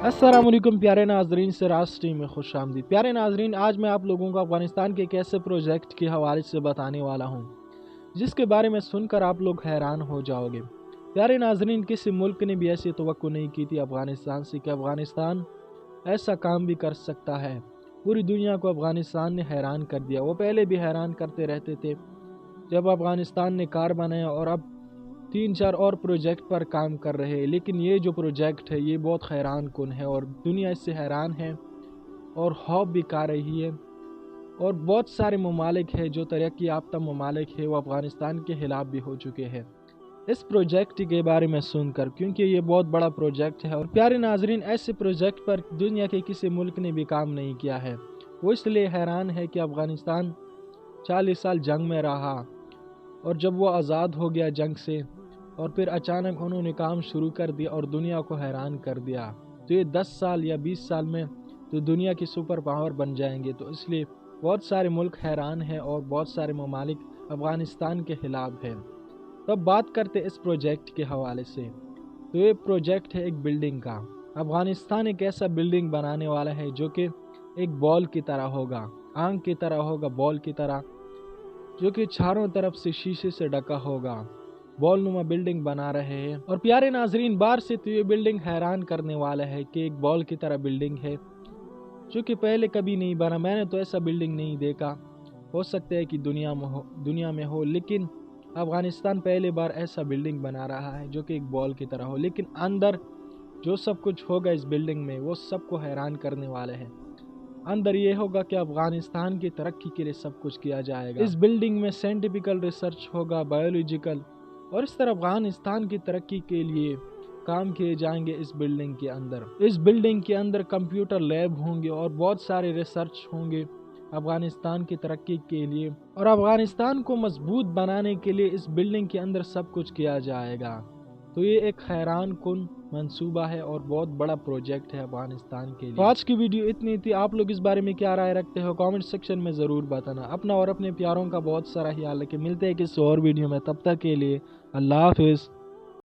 अस्सलामुअलैकुम प्यारे नाजरीन, से राष्ट्रीय में खुश आमदीद। प्यारे नाजरीन, आज मैं आप लोगों को अफगानिस्तान के एक ऐसे प्रोजेक्ट के हवाले से बताने वाला हूँ जिसके बारे में सुनकर आप लोग हैरान हो जाओगे। प्यारे नाजरीन, किसी मुल्क ने भी ऐसी तवक्को नहीं की थी अफगानिस्तान से कि अफगानिस्तान ऐसा काम भी कर सकता है। पूरी दुनिया को अफगानिस्तान ने हैरान कर दिया। वो पहले भी हैरान करते रहते थे जब अफगानिस्तान ने कार बनाया, और अब 3-4 और प्रोजेक्ट पर काम कर रहे हैं। लेकिन ये जो प्रोजेक्ट है ये बहुत हैरान कुन है और दुनिया इससे हैरान है और खौफ भी कर रही है। और बहुत सारे ममालिक हैं जो तरक्की याफ्ता ममालिक है, वो अफगानिस्तान के खिलाफ भी हो चुके हैं इस प्रोजेक्ट के बारे में सुनकर, क्योंकि ये बहुत बड़ा प्रोजेक्ट है। और प्यारे नाजरीन, ऐसे प्रोजेक्ट पर दुनिया के किसी मुल्क ने भी काम नहीं किया है। वो इसलिए हैरान है कि अफगानिस्तान 40 साल जंग में रहा, और जब वो आज़ाद हो गया जंग से, और फिर अचानक उन्होंने काम शुरू कर दिया और दुनिया को हैरान कर दिया। तो ये 10 साल या 20 साल में तो दुनिया की सुपर पावर बन जाएंगे। तो इसलिए बहुत सारे मुल्क हैरान हैं और बहुत सारे ममालिक अफगानिस्तान के खिलाफ हैं। तो अब बात करते इस प्रोजेक्ट के हवाले से। तो ये प्रोजेक्ट है एक बिल्डिंग का। अफगानिस्तान एक ऐसा बिल्डिंग बनाने वाला है जो कि एक बॉल की तरह होगा, आंख की तरह होगा, बॉल की तरह, जो कि चारों तरफ से शीशे से ढका होगा। बॉल नुमा बिल्डिंग बना रहे हैं। और प्यारे नाजरीन, बाहर से तो ये बिल्डिंग हैरान करने वाला है कि एक बॉल की तरह बिल्डिंग है जो कि पहले कभी नहीं बना। मैंने तो ऐसा बिल्डिंग नहीं देखा। हो सकता है कि दुनिया में हो, लेकिन अफगानिस्तान पहली बार ऐसा बिल्डिंग बना रहा है जो कि एक बॉल की तरह हो। लेकिन अंदर जो सब कुछ होगा इस बिल्डिंग में वो सबको हैरान करने वाला है। अंदर ये होगा कि अफगानिस्तान की तरक्की के लिए सब कुछ किया जाएगा। इस बिल्डिंग में साइंटिफिकल रिसर्च होगा, बायोलॉजिकल, और इस तरह अफगानिस्तान की तरक्की के लिए काम किए जाएंगे इस बिल्डिंग के अंदर। इस बिल्डिंग के अंदर कंप्यूटर लैब होंगे और बहुत सारे रिसर्च होंगे अफगानिस्तान की तरक्की के लिए। और अफगानिस्तान को मजबूत बनाने के लिए इस बिल्डिंग के अंदर सब कुछ किया जाएगा। तो ये एक हैरान कुन मंसूबा है और बहुत बड़ा प्रोजेक्ट है अफगानिस्तान के लिए। तो आज की वीडियो इतनी थी। आप लोग इस बारे में क्या राय रखते हो कमेंट सेक्शन में ज़रूर बताना। अपना और अपने प्यारों का बहुत सारा ख्याल रखें। मिलते हैं किसी और वीडियो में, तब तक के लिए अल्लाह हाफिज़।